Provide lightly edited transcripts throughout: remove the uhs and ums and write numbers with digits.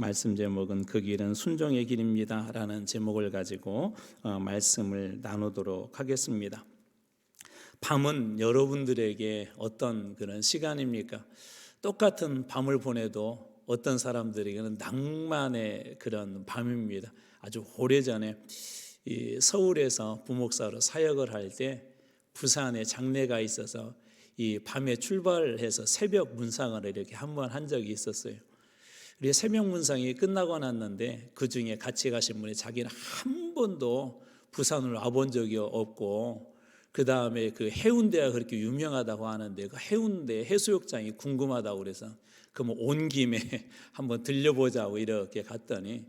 말씀 제목은 그 길은 순종의 길입니다 라는 제목을 가지고 말씀을 나누도록 하겠습니다. 밤은 여러분들에게 어떤 그런 시간입니까? 똑같은 밤을 보내도 어떤 사람들에게는 낭만의 그런 밤입니다. 아주 오래전에 서울에서 부목사로 사역을 할 때 부산에 장례가 있어서 이 밤에 출발해서 새벽 문상을 이렇게 한 번 한 적이 있었어요. 우리 새벽 문상이 끝나고 났는데 그 중에 같이 가신 분이 자기는 한 번도 부산을 와본 적이 없고 그 다음에 그 해운대가 그렇게 유명하다고 하는데 그 해운대 해수욕장이 궁금하다고 그래서 그럼 온 김에 한번 들려보자고 이렇게 갔더니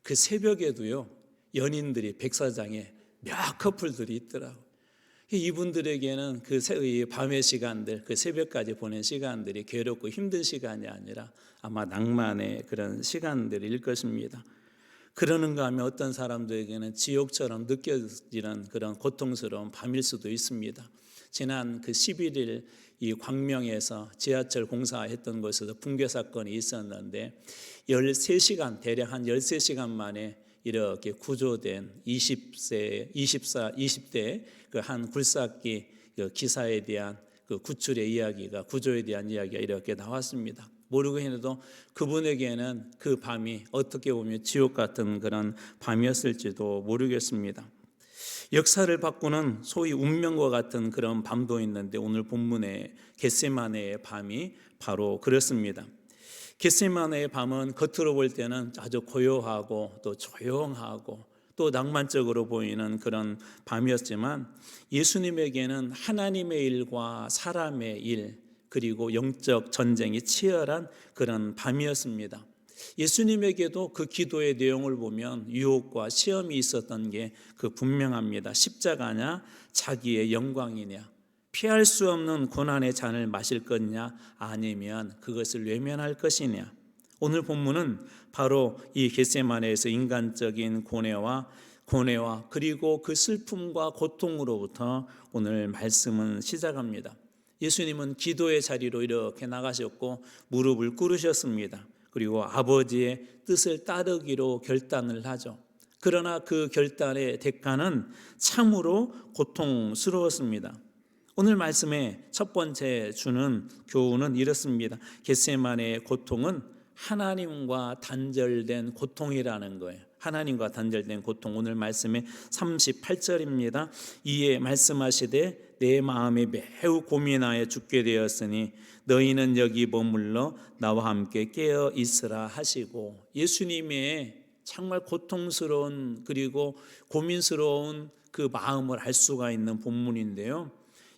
그 새벽에도요 연인들이 백사장에 몇 커플들이 있더라고. 이분들에게는 그 밤의 시간들, 그 새벽까지 보낸 시간들이 괴롭고 힘든 시간이 아니라 아마 낭만의 그런 시간들일 것입니다. 그러는가 하면 어떤 사람들에게는 지옥처럼 느껴지는 그런 고통스러운 밤일 수도 있습니다. 지난 그 11일 이 광명에서 지하철 공사했던 곳에서 붕괴 사건이 있었는데 13시간, 대략 한 13시간 만에 이렇게 구조된 20대 그 한 굴삭기 그 기사에 대한 그 구출의 이야기가, 구조에 대한 이야기가 이렇게 나왔습니다. 모르고 해도 그분에게는 그 밤이 어떻게 보면 지옥 같은 그런 밤이었을지도 모르겠습니다. 역사를 바꾸는 소위 운명과 같은 그런 밤도 있는데 오늘 본문의 겟세마네의 밤이 바로 그렇습니다. 겟세마네의 밤은 겉으로 볼 때는 아주 고요하고 또 조용하고 또 낭만적으로 보이는 그런 밤이었지만 예수님에게는 하나님의 일과 사람의 일 그리고 영적 전쟁이 치열한 그런 밤이었습니다. 예수님에게도 그 기도의 내용을 보면 유혹과 시험이 있었던 게 그 분명합니다. 십자가냐 자기의 영광이냐, 피할 수 없는 고난의 잔을 마실 것이냐 아니면 그것을 외면할 것이냐. 오늘 본문은 바로 이 겟세마네에서 인간적인 고뇌와 그리고 그 슬픔과 고통으로부터 오늘 말씀은 시작합니다. 예수님은 기도의 자리로 이렇게 나가셨고 무릎을 꿇으셨습니다. 그리고 아버지의 뜻을 따르기로 결단을 하죠. 그러나 그 결단의 대가는 참으로 고통스러웠습니다. 오늘 말씀의 첫 번째 주는 교훈은 이렇습니다. 겟세마네의 고통은 하나님과 단절된 고통이라는 거예요. 하나님과 단절된 고통. 오늘 말씀의 38절입니다. 이에 말씀하시되 내 마음이 매우 고민하여 죽게 되었으니 너희는 여기 머물러 나와 함께 깨어 있으라 하시고, 예수님의 정말 고통스러운 그리고 고민스러운 그 마음을 알 수가 있는 본문인데요.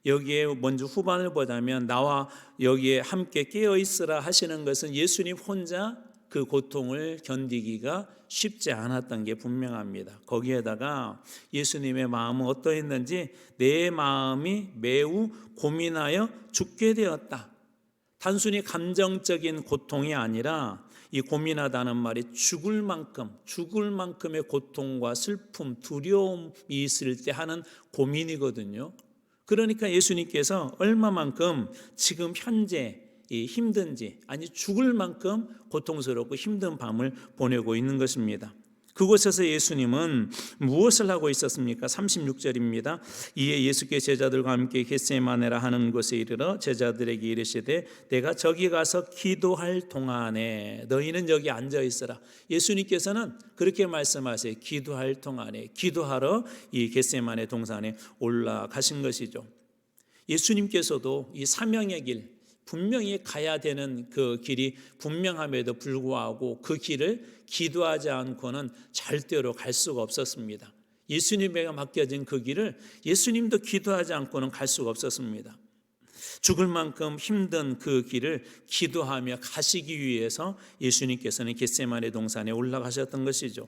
여기에 먼저 후반을 보자면 나와 여기에 함께 깨어 있으라 하시는 것은 예수님 혼자 그 고통을 견디기가 쉽지 않았던 게 분명합니다. 거기에다가 예수님의 마음은 어떠했는지 내 마음이 매우 고민하여 죽게 되었다. 단순히 감정적인 고통이 아니라 이 고민하다는 말이 죽을 만큼의 고통과 슬픔, 두려움이 있을 때 하는 고민이거든요. 그러니까 예수님께서 얼마만큼 지금 현재 힘든지, 아니 죽을 만큼 고통스럽고 힘든 밤을 보내고 있는 것입니다. 그곳에서 예수님은 무엇을 하고 있었습니까? 36절입니다. 이에 예수께 제자들과 함께 겟세마네라 하는 곳에 이르러 제자들에게 이르시되 내가 저기 가서 기도할 동안에 너희는 여기 앉아 있으라. 예수님께서는 그렇게 말씀하세요. 기도할 동안에, 기도하러 이 겟세마네 동산에 올라가신 것이죠. 예수님께서도 이 사명의 길, 분명히 가야 되는 그 길이 분명함에도 불구하고 그 길을 기도하지 않고는 절대로 갈 수가 없었습니다. 예수님에게 맡겨진 그 길을 예수님도 기도하지 않고는 갈 수가 없었습니다. 죽을 만큼 힘든 그 길을 기도하며 가시기 위해서 예수님께서는 겟세마네 동산에 올라가셨던 것이죠.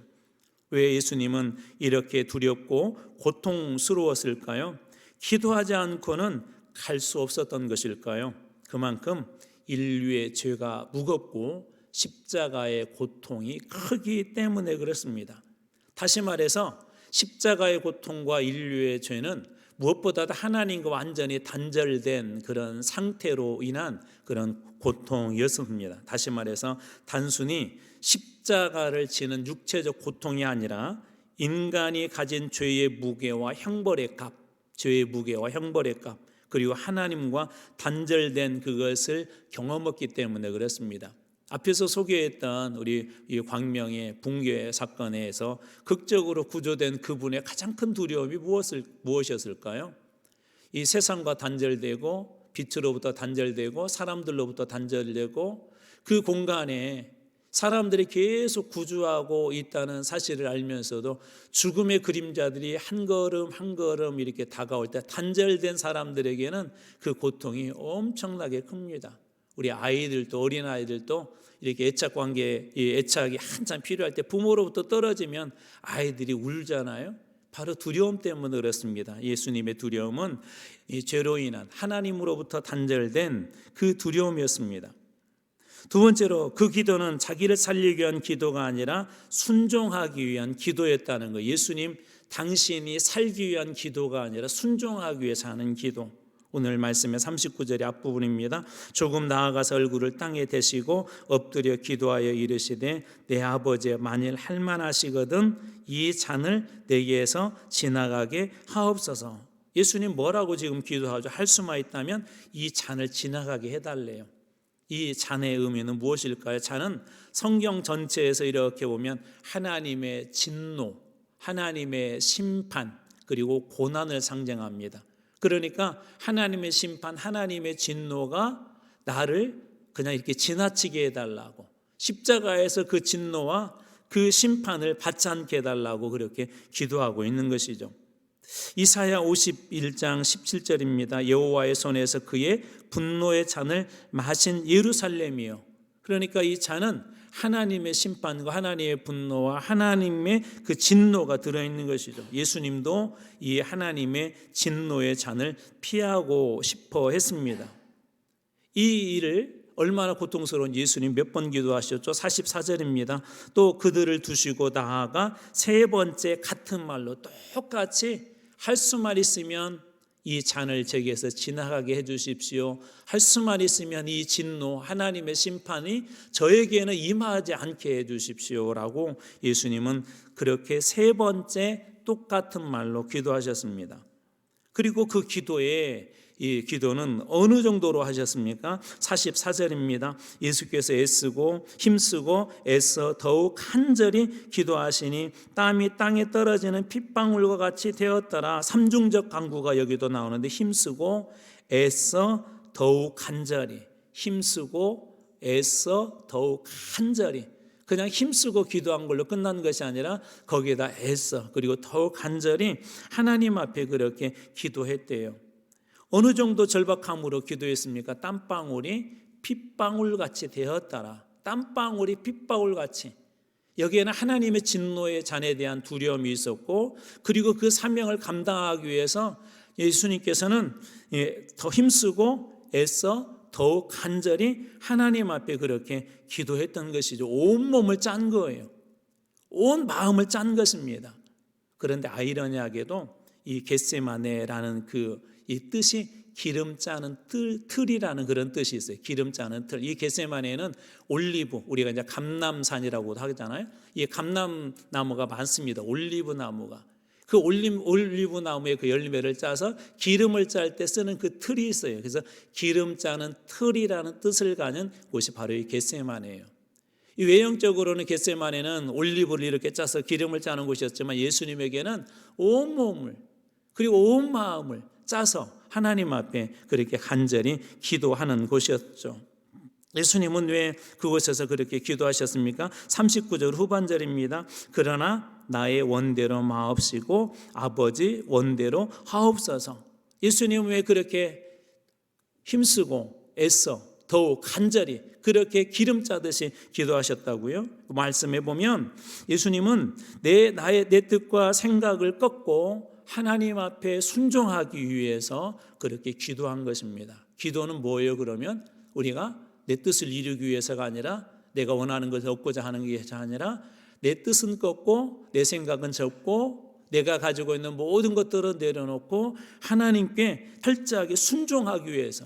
왜 예수님은 이렇게 두렵고 고통스러웠을까요? 기도하지 않고는 갈 수 없었던 것일까요? 그만큼 인류의 죄가 무겁고 십자가의 고통이 크기 때문에 그렇습니다. 다시 말해서 십자가의 고통과 인류의 죄는 무엇보다도 하나님과 완전히 단절된 그런 상태로 인한 그런 고통이었습니다. 다시 말해서 단순히 십자가를 지는 육체적 고통이 아니라 인간이 가진 죄의 무게와 형벌의 값, 죄의 무게와 형벌의 값, 그리고 하나님과 단절된 그것을 경험했기 때문에 그렇습니다. 앞에서 소개했던 우리 이 광명의 붕괴 사건에서 극적으로 구조된 그분의 가장 큰 두려움이 무엇이었을까요? 이 세상과 단절되고 빛으로부터 단절되고 사람들로부터 단절되고 그 공간에 사람들이 계속 구조하고 있다는 사실을 알면서도 죽음의 그림자들이 한 걸음 한 걸음 이렇게 다가올 때 단절된 사람들에게는 그 고통이 엄청나게 큽니다. 우리 아이들도 어린아이들도 이렇게 애착관계, 애착이 한참 필요할 때 부모로부터 떨어지면 아이들이 울잖아요. 바로 두려움 때문에 그렇습니다. 예수님의 두려움은 이 죄로 인한 하나님으로부터 단절된 그 두려움이었습니다. 두 번째로 그 기도는 자기를 살리기 위한 기도가 아니라 순종하기 위한 기도였다는 거. 예수님 당신이 살기 위한 기도가 아니라 순종하기 위해서 하는 기도. 오늘 말씀의 39절의 앞부분입니다. 조금 나아가서 얼굴을 땅에 대시고 엎드려 기도하여 이르시되 내 아버지 만일 할만하시거든 이 잔을 내게에서 지나가게 하옵소서. 예수님 뭐라고 지금 기도하죠? 할 수만 있다면 이 잔을 지나가게 해달래요. 이 잔의 의미는 무엇일까요? 잔은 성경 전체에서 이렇게 보면 하나님의 진노, 하나님의 심판, 그리고 고난을 상징합니다. 그러니까 하나님의 심판, 하나님의 진노가 나를 그냥 이렇게 지나치게 해달라고, 십자가에서 그 진노와 그 심판을 받지 않게 해달라고 그렇게 기도하고 있는 것이죠. 이사야 51장 17절입니다. 여호와의 손에서 그의 분노의 잔을 마신 예루살렘이요. 그러니까 이 잔은 하나님의 심판과 하나님의 분노와 하나님의 그 진노가 들어있는 것이죠. 예수님도 이 하나님의 진노의 잔을 피하고 싶어 했습니다. 이 일을 얼마나 고통스러운 예수님 몇 번 기도하셨죠? 44절입니다. 또 그들을 두시고 나아가 세 번째 같은 말로 똑같이 할 수만 있으면 이 잔을 제게서 지나가게 해주십시오. 할 수만 있으면 이 진노, 하나님의 심판이 저에게는 임하지 않게 해주십시오라고 예수님은 그렇게 세 번째 똑같은 말로 기도하셨습니다. 그리고 그 기도에 이 기도는 어느 정도로 하셨습니까? 44절입니다. 예수께서 애쓰고 힘쓰고 애써 더욱 간절히 기도하시니 땀이 땅에 떨어지는 핏방울과 같이 되었더라. 삼중적 강구가 여기도 나오는데 힘쓰고 애써 더욱 간절히, 힘쓰고 애써 더욱 간절히, 그냥 힘쓰고 기도한 걸로 끝난 것이 아니라 거기에다 애써 그리고 더욱 간절히 하나님 앞에 그렇게 기도했대요. 어느 정도 절박함으로 기도했습니까? 땀방울이 핏방울같이 되었더라. 땀방울이 핏방울같이. 여기에는 하나님의 진노의 잔에 대한 두려움이 있었고, 그리고 그 사명을 감당하기 위해서 예수님께서는 더 힘쓰고 애써 더욱 간절히 하나님 앞에 그렇게 기도했던 것이죠. 온 몸을 짠 거예요. 온 마음을 짠 것입니다. 그런데 아이러니하게도 이 겟세마네라는 이 뜻이 기름 짜는 틀이라는 그런 뜻이 있어요. 기름 짜는 틀. 이 겟세마네는 올리브, 우리가 이제 감람산이라고 하잖아요. 이 감람나무가 많습니다. 올리브 나무가. 그 올리브 나무의 그 열매를 짜서 기름을 짤 때 쓰는 그 틀이 있어요. 그래서 기름 짜는 틀이라는 뜻을 가진 곳이 바로 이 겟세마네예요. 이 외형적으로는 겟세마네는 올리브를 이렇게 짜서 기름을 짜는 곳이었지만 예수님에게는 온 몸을 그리고 온 마음을 짜서 하나님 앞에 그렇게 간절히 기도하는 곳이었죠. 예수님은 왜 그곳에서 그렇게 기도하셨습니까? 39절 후반절입니다. 그러나 나의 원대로 마옵시고 아버지 원대로 하옵소서. 예수님은 왜 그렇게 힘쓰고 애써 더욱 간절히 그렇게 기름 짜듯이 기도하셨다고요? 말씀해 보면 예수님은 내 뜻과 생각을 꺾고 하나님 앞에 순종하기 위해서 그렇게 기도한 것입니다. 기도는 뭐예요? 그러면 우리가 내 뜻을 이루기 위해서가 아니라 내가 원하는 것을 얻고자 하는 것이 아니라 내 뜻은 꺾고 내 생각은 접고 내가 가지고 있는 모든 것들을 내려놓고 하나님께 철저하게 순종하기 위해서,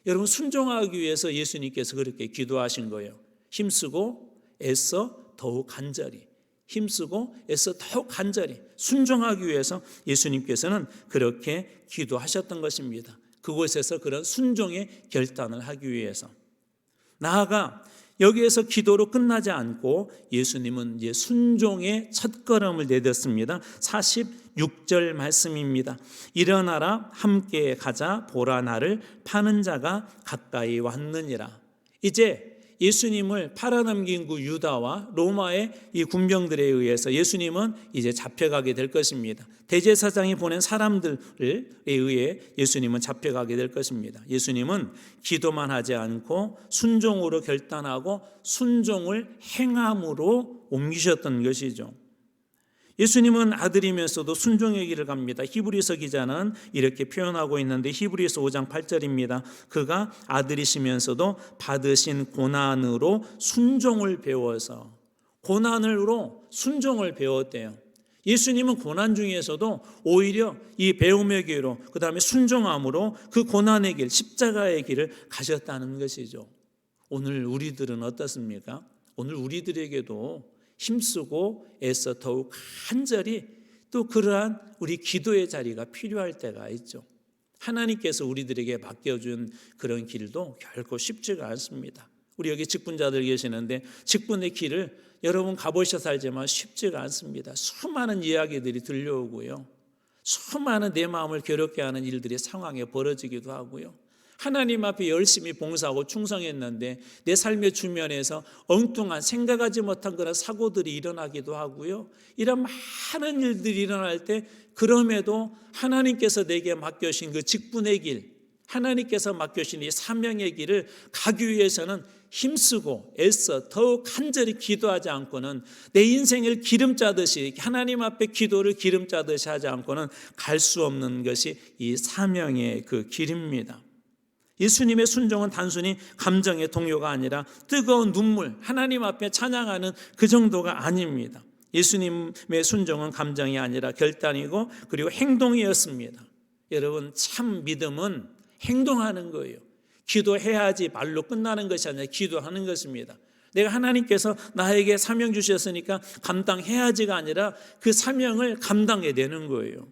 여러분 순종하기 위해서 예수님께서 그렇게 기도하신 거예요. 힘쓰고 애써 더욱 간절히, 힘쓰고 애써 더욱 간절히 순종하기 위해서 예수님께서는 그렇게 기도하셨던 것입니다. 그곳에서 그런 순종의 결단을 하기 위해서. 나아가 여기에서 기도로 끝나지 않고 예수님은 이제 순종의 첫걸음을 내딛습니다. 46절 말씀입니다. 일어나라 함께 가자 보라 나를 파는 자가 가까이 왔느니라. 이제 예수님을 팔아넘긴 그 유다와 로마의 이 군병들에 의해서 예수님은 이제 잡혀가게 될 것입니다. 대제사장이 보낸 사람들에 의해 예수님은 잡혀가게 될 것입니다. 예수님은 기도만 하지 않고 순종으로 결단하고 순종을 행함으로 옮기셨던 것이죠. 예수님은 아들이면서도 순종의 길을 갑니다. 히브리서 기자는 이렇게 표현하고 있는데 히브리서 5장 8절입니다. 그가 아들이시면서도 받으신 고난으로 순종을 배워서, 고난으로 순종을 배웠대요. 예수님은 고난 중에서도 오히려 이 배움의 길로, 그 다음에 순종함으로 그 고난의 길, 십자가의 길을 가셨다는 것이죠. 오늘 우리들은 어떻습니까? 오늘 우리들에게도 힘쓰고 애써 더욱 간절히 또 그러한 우리 기도의 자리가 필요할 때가 있죠. 하나님께서 우리들에게 맡겨준 그런 길도 결코 쉽지가 않습니다. 우리 여기 직분자들 계시는데 직분의 길을 여러분 가보셔서 알지만 쉽지가 않습니다. 수많은 이야기들이 들려오고요, 수많은 내 마음을 괴롭게 하는 일들이 상황에 벌어지기도 하고요, 하나님 앞에 열심히 봉사하고 충성했는데 내 삶의 주변에서 엉뚱한 생각하지 못한 그런 사고들이 일어나기도 하고요, 이런 많은 일들이 일어날 때 그럼에도 하나님께서 내게 맡겨주신 그 직분의 길, 하나님께서 맡겨주신 이 사명의 길을 가기 위해서는 힘쓰고 애써 더욱 간절히 기도하지 않고는, 내 인생을 기름짜듯이 하나님 앞에 기도를 기름짜듯이 하지 않고는 갈 수 없는 것이 이 사명의 그 길입니다. 예수님의 순종은 단순히 감정의 동요가 아니라 뜨거운 눈물, 하나님 앞에 찬양하는 그 정도가 아닙니다. 예수님의 순종은 감정이 아니라 결단이고 그리고 행동이었습니다. 여러분, 참 믿음은 행동하는 거예요. 기도해야지 말로 끝나는 것이 아니라 기도하는 것입니다. 내가 하나님께서 나에게 사명 주셨으니까 감당해야지가 아니라 그 사명을 감당해내는 거예요.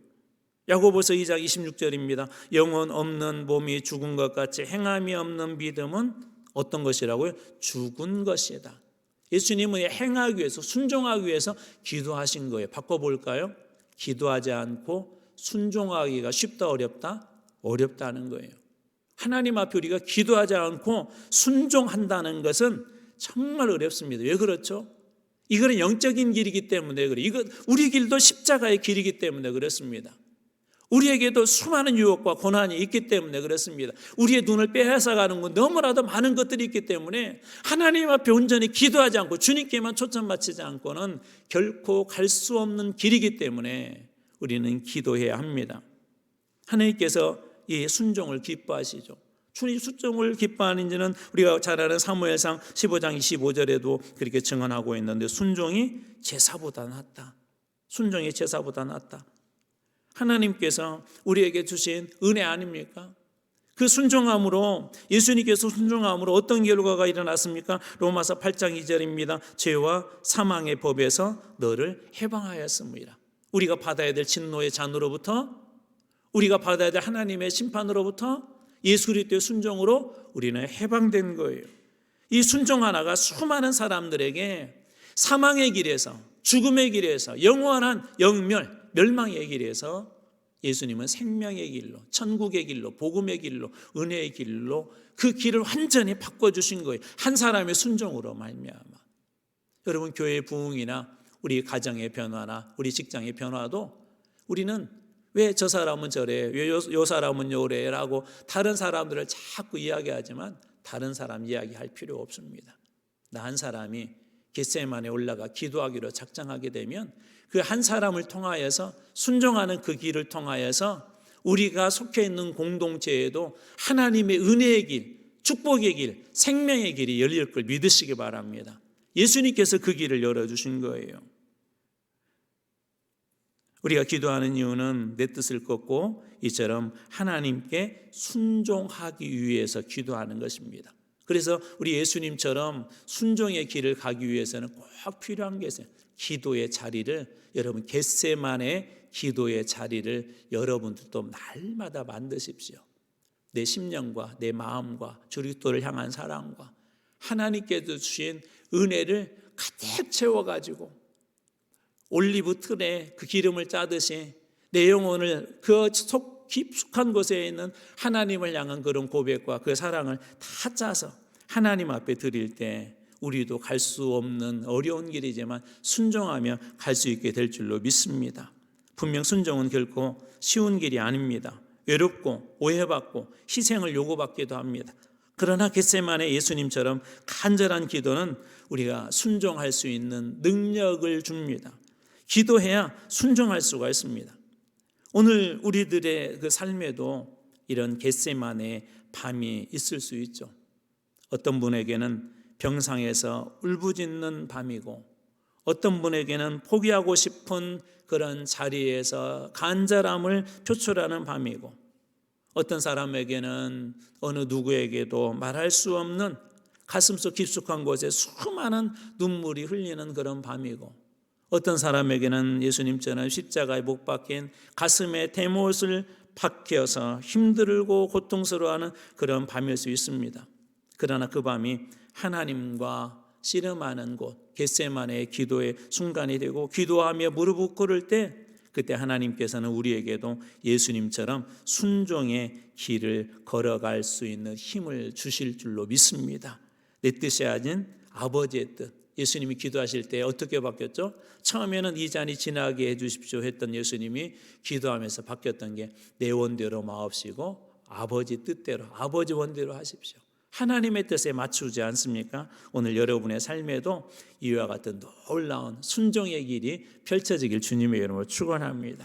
야고보서 2장 26절입니다. 영혼 없는 몸이 죽은 것 같이 행함이 없는 믿음은 어떤 것이라고요? 죽은 것이다. 예수님은 행하기 위해서, 순종하기 위해서 기도하신 거예요. 바꿔볼까요? 기도하지 않고 순종하기가 쉽다, 어렵다? 어렵다는 거예요. 하나님 앞에 우리가 기도하지 않고 순종한다는 것은 정말 어렵습니다. 왜 그렇죠? 이거는 영적인 길이기 때문에 그래요. 이거 우리 길도 십자가의 길이기 때문에 그렇습니다. 우리에게도 수많은 유혹과 고난이 있기 때문에 그렇습니다. 우리의 눈을 빼앗아가는 건 너무나도 많은 것들이 있기 때문에 하나님 앞에 온전히 기도하지 않고 주님께만 초점 맞추지 않고는 결코 갈 수 없는 길이기 때문에 우리는 기도해야 합니다. 하나님께서 이 순종을 기뻐하시죠. 주님 순종을 기뻐하는지는 우리가 잘 아는 사무엘상 15장 25절에도 그렇게 증언하고 있는데, 순종이 제사보다 낫다. 순종이 제사보다 낫다. 하나님께서 우리에게 주신 은혜 아닙니까? 그 순종함으로, 예수님께서 순종함으로 어떤 결과가 일어났습니까? 로마서 8장 2절입니다. 죄와 사망의 법에서 너를 해방하였습니다. 우리가 받아야 될 진노의 잔으로부터, 우리가 받아야 될 하나님의 심판으로부터 예수 그리스도의 순종으로 우리는 해방된 거예요. 이 순종 하나가 수많은 사람들에게 사망의 길에서, 죽음의 길에서, 영원한 멸망의 길에서 예수님은 생명의 길로, 천국의 길로, 복음의 길로, 은혜의 길로 그 길을 완전히 바꿔주신 거예요. 한 사람의 순종으로 말미암아. 여러분, 교회의 부흥이나 우리 가정의 변화나 우리 직장의 변화도 우리는 왜 저 사람은 저래, 왜 요 사람은 요래라고 다른 사람들을 자꾸 이야기하지만 다른 사람 이야기할 필요 없습니다. 나 한 사람이 겟세마네에 올라가 기도하기로 작정하게 되면 그 한 사람을 통하여서, 순종하는 그 길을 통하여서 우리가 속해 있는 공동체에도 하나님의 은혜의 길, 축복의 길, 생명의 길이 열릴 걸 믿으시기 바랍니다. 예수님께서 그 길을 열어주신 거예요. 우리가 기도하는 이유는 내 뜻을 꺾고 이처럼 하나님께 순종하기 위해서 기도하는 것입니다. 그래서 우리 예수님처럼 순종의 길을 가기 위해서는 꼭 필요한 게 있어요. 기도의 자리를, 여러분 겟세마네 기도의 자리를 여러분들도 날마다 만드십시오. 내 심령과 내 마음과 주 그리스도를 향한 사랑과 하나님께서 주신 은혜를 가득 채워가지고 올리브 틀에 그 기름을 짜듯이 내 영혼을 그 속 깊숙한 곳에 있는 하나님을 향한 그런 고백과 그 사랑을 다 짜서 하나님 앞에 드릴 때 우리도 갈 수 없는 어려운 길이지만 순종하며 갈 수 있게 될 줄로 믿습니다. 분명 순종은 결코 쉬운 길이 아닙니다. 외롭고 오해받고 희생을 요구받기도 합니다. 그러나 겟세마네 예수님처럼 간절한 기도는 우리가 순종할 수 있는 능력을 줍니다. 기도해야 순종할 수가 있습니다. 오늘 우리들의 그 삶에도 이런 겟세마네 밤이 있을 수 있죠. 어떤 분에게는 병상에서 울부짖는 밤이고, 어떤 분에게는 포기하고 싶은 그런 자리에서 간절함을 표출하는 밤이고, 어떤 사람에게는 어느 누구에게도 말할 수 없는 가슴속 깊숙한 곳에 수많은 눈물이 흘리는 그런 밤이고, 어떤 사람에게는 예수님처럼 십자가에 못 박힌 가슴에 대못을 박혀서 힘들고 고통스러워하는 그런 밤일 수 있습니다. 그러나 그 밤이 하나님과 씨름하는 곳, 겟세마네의 기도의 순간이 되고, 기도하며 무릎 꿇을 때 그때 하나님께서는 우리에게도 예수님처럼 순종의 길을 걸어갈 수 있는 힘을 주실 줄로 믿습니다. 내 뜻이 아닌 아버지의 뜻. 예수님이 기도하실 때 어떻게 바뀌었죠? 처음에는 이 잔이 지나게 해주십시오 했던 예수님이 기도하면서 바뀌었던 게 내 원대로 마옵시고 아버지 뜻대로, 아버지 원대로 하십시오. 하나님의 뜻에 맞추지 않습니까? 오늘 여러분의 삶에도 이와 같은 놀라운 순종의 길이 펼쳐지길 주님의 이름으로 축원합니다.